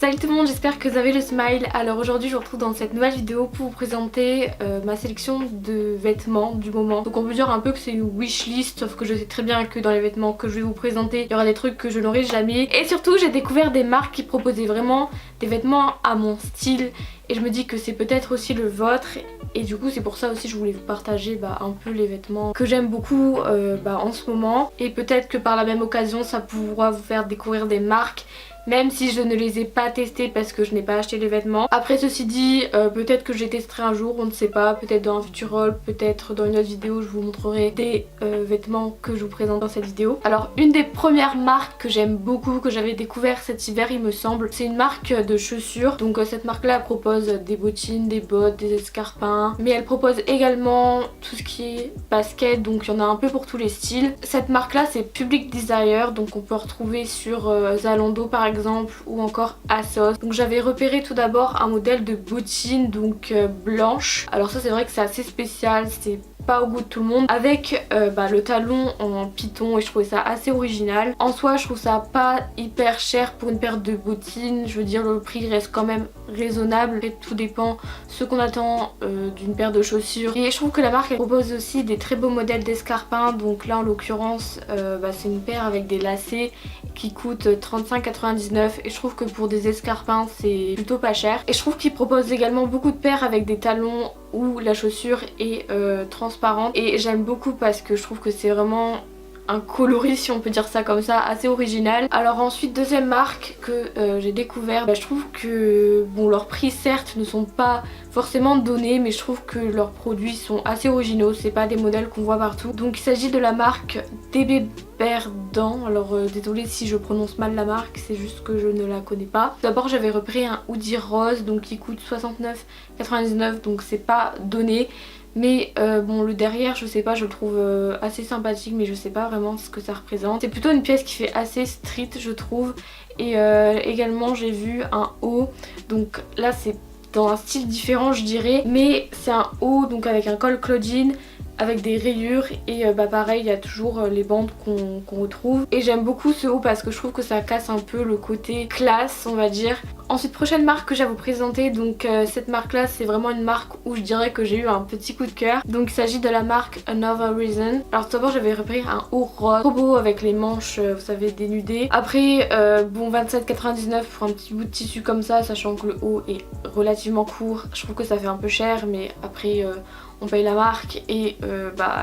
Salut tout le monde, j'espère que vous avez le smile. Alors aujourd'hui je vous retrouve dans cette nouvelle vidéo pour vous présenter ma sélection de vêtements du moment. Donc on peut dire un peu que c'est une wishlist, sauf que je sais très bien que dans les vêtements que je vais vous présenter, il y aura des trucs que je n'aurai jamais. Et surtout j'ai découvert des marques qui proposaient vraiment des vêtements à mon style. Et je me dis que c'est peut-être aussi le vôtre. Et du coup c'est pour ça aussi que je voulais vous partager un peu les vêtements que j'aime beaucoup en ce moment. Et peut-être que par la même occasion ça pourra vous faire découvrir des marques, même si je ne les ai pas testés parce que je n'ai pas acheté les vêtements. Après ceci dit, peut-être que je les testerai un jour, on ne sait pas, peut-être dans un futur haul, peut-être dans une autre vidéo je vous montrerai des vêtements que je vous présente dans cette vidéo. Alors une des premières marques que j'aime beaucoup, que j'avais découvert cet hiver il me semble, c'est une marque de chaussures. Donc cette marque là propose des bottines, des bottes, des escarpins, mais elle propose également tout ce qui est basket, donc il y en a un peu pour tous les styles. Cette marque là c'est Public Desire, donc on peut retrouver sur Zalando par exemple ou encore ASOS. Donc j'avais repéré tout d'abord un modèle de bottine donc blanche. Alors ça c'est vrai que c'est assez spécial, c'est pas au goût de tout le monde, avec le talon en python, et je trouvais ça assez original. En soi je trouve ça pas hyper cher pour une paire de bottines, je veux dire le prix reste quand même raisonnable. En fait, tout dépend ce qu'on attend d'une paire de chaussures. Et je trouve que la marque elle propose aussi des très beaux modèles d'escarpins. Donc là en l'occurrence c'est une paire avec des lacets qui coûte 35,99 et je trouve que pour des escarpins c'est plutôt pas cher. Et je trouve qu'ils proposent également beaucoup de paires avec des talons où la chaussure est transparente, et j'aime beaucoup parce que je trouve que c'est vraiment un coloris, si on peut dire ça comme ça, assez original. Alors ensuite deuxième marque que j'ai découvert, je trouve que bon leurs prix certes ne sont pas forcément donnés, mais je trouve que leurs produits sont assez originaux, c'est pas des modèles qu'on voit partout. Donc il s'agit de la marque DB Berdan. Alors désolée si je prononce mal la marque, c'est juste que je ne la connais pas. D'abord j'avais repéré un hoodie rose donc qui coûte 69,99, donc c'est pas donné. Mais bon le derrière je sais pas, je le trouve assez sympathique, mais je sais pas vraiment ce que ça représente. C'est plutôt une pièce qui fait assez street je trouve. Et également j'ai vu un haut, donc là c'est dans un style différent je dirais, mais c'est un haut donc avec un col Claudine avec des rayures et pareil il y a toujours les bandes qu'on retrouve. Et j'aime beaucoup ce haut parce que je trouve que ça casse un peu le côté classe on va dire. Ensuite prochaine marque que j'ai à vous présenter, donc cette marque là c'est vraiment une marque où je dirais que j'ai eu un petit coup de cœur. Donc il s'agit de la marque Another Reason. Alors tout d'abord j'avais repéré un haut rose trop beau avec les manches vous savez dénudées. Après bon 27,99 pour un petit bout de tissu comme ça, sachant que le haut est relativement court. Je trouve que ça fait un peu cher, mais après on paye la marque et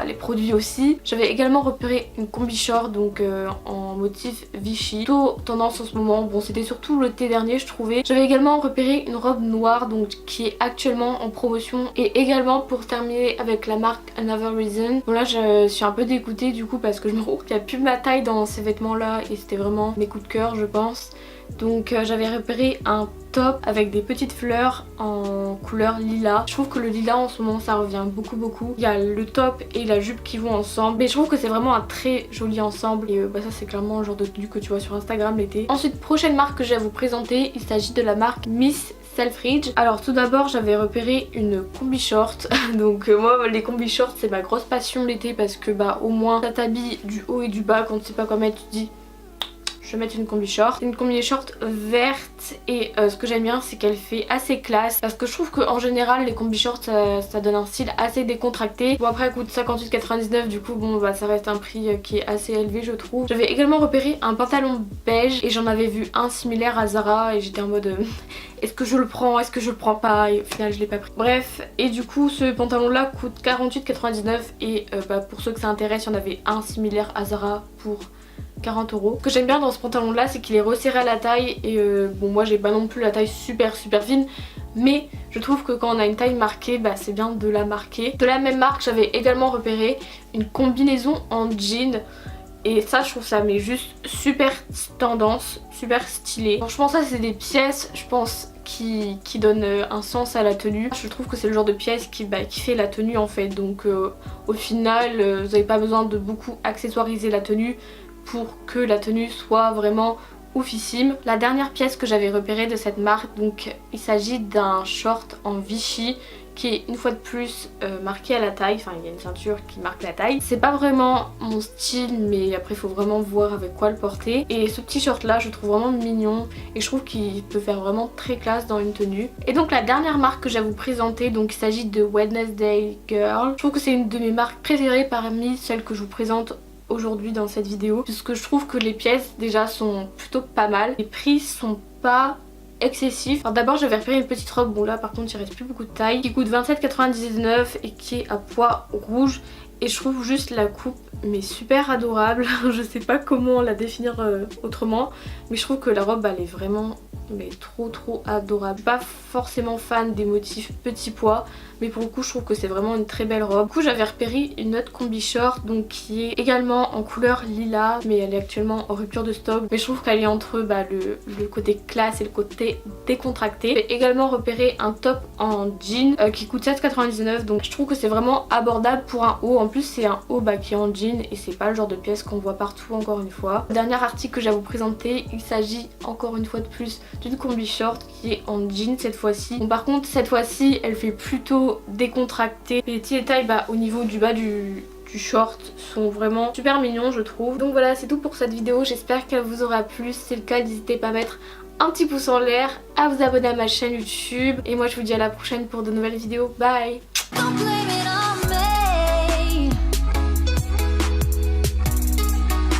les produits aussi. J'avais également repéré une combi short donc en motif Vichy, plutôt tendance en ce moment, bon c'était surtout l'été dernier je trouvais. J'avais également repéré une robe noire donc qui est actuellement en promotion, et également pour terminer avec la marque Another Reason. Bon là je suis un peu dégoûtée du coup parce que je me rends compte qu'il n'y a plus ma taille dans ces vêtements là et c'était vraiment mes coups de cœur je pense. Donc j'avais repéré un top avec des petites fleurs en couleur lilas. Je trouve que le lilas en ce moment ça revient beaucoup. Il y a le top et la jupe qui vont ensemble, mais je trouve que c'est vraiment un très joli ensemble. Et ça c'est clairement le genre de tenue que tu vois sur Instagram l'été. Ensuite prochaine marque que j'ai à vous présenter, il s'agit de la marque Miss Selfridge. Alors tout d'abord j'avais repéré une combi short. Donc moi les combi shorts c'est ma grosse passion l'été parce que au moins ça t'habille du haut et du bas. Quand tu sais pas quoi mettre tu te dis je vais mettre une combi short. C'est une combi short verte et ce que j'aime bien c'est qu'elle fait assez classe, parce que je trouve qu'en général les combi shorts ça donne un style assez décontracté. Bon après elle coûte 58,99 du coup bon ça reste un prix qui est assez élevé je trouve. J'avais également repéré un pantalon beige et j'en avais vu un similaire à Zara et j'étais en mode est-ce que je le prends, est-ce que je le prends pas, et au final je l'ai pas pris. Bref, et du coup ce pantalon là coûte 48,99 et pour ceux que ça intéresse il y en avait un similaire à Zara pour 40 €. Ce que j'aime bien dans ce pantalon là c'est qu'il est resserré à la taille et bon moi j'ai pas non plus la taille super fine, mais je trouve que quand on a une taille marquée c'est bien de la marquer. De la même marque j'avais également repéré une combinaison en jean et ça je trouve ça mais juste super tendance, super stylé. Franchement ça c'est des pièces je pense qui donnent un sens à la tenue. Je trouve que c'est le genre de pièce qui fait la tenue en fait, donc au final vous n'avez pas besoin de beaucoup accessoiriser la tenue pour que la tenue soit vraiment oufissime. La dernière pièce que j'avais repérée de cette marque, donc il s'agit d'un short en Vichy qui est une fois de plus marqué à la taille, enfin il y a une ceinture qui marque la taille. C'est pas vraiment mon style mais après il faut vraiment voir avec quoi le porter. Et ce petit short là je trouve vraiment mignon et je trouve qu'il peut faire vraiment très classe dans une tenue. Et donc la dernière marque que j'ai à vous présenter, donc il s'agit de Wednesday Girl. Je trouve que c'est une de mes marques préférées parmi celles que je vous présente aujourd'hui dans cette vidéo, puisque je trouve que les pièces déjà sont plutôt pas mal. Les prix sont pas excessif. Alors d'abord j'avais repéré une petite robe, bon là par contre il reste plus beaucoup de taille, qui coûte 27,99 et qui est à pois rouge et je trouve juste la coupe mais super adorable. Je sais pas comment la définir autrement, mais je trouve que la robe elle est vraiment mais trop adorable. Pas forcément fan des motifs petits pois, mais pour le coup je trouve que c'est vraiment une très belle robe. Du coup j'avais repéré une autre combi short donc qui est également en couleur lilas, mais elle est actuellement en rupture de stock, mais je trouve qu'elle est entre le côté classe et le côté décontracté. J'ai également repéré un top en jean qui coûte 7,99, donc je trouve que c'est vraiment abordable pour un haut. En plus c'est un haut qui est en jean et c'est pas le genre de pièce qu'on voit partout encore une fois. Dernier article que j'ai à vous présenter, il s'agit encore une fois de plus d'une combi short qui est en jean cette fois-ci. Bon, par contre cette fois-ci elle fait plutôt décontractée. Les petits détails au niveau du bas du short sont vraiment super mignons je trouve. Donc voilà, c'est tout pour cette vidéo, j'espère qu'elle vous aura plu. Si c'est le cas n'hésitez pas à mettre un petit pouce en l'air, à vous abonner à ma chaîne YouTube et moi je vous dis à la prochaine pour de nouvelles vidéos. Bye.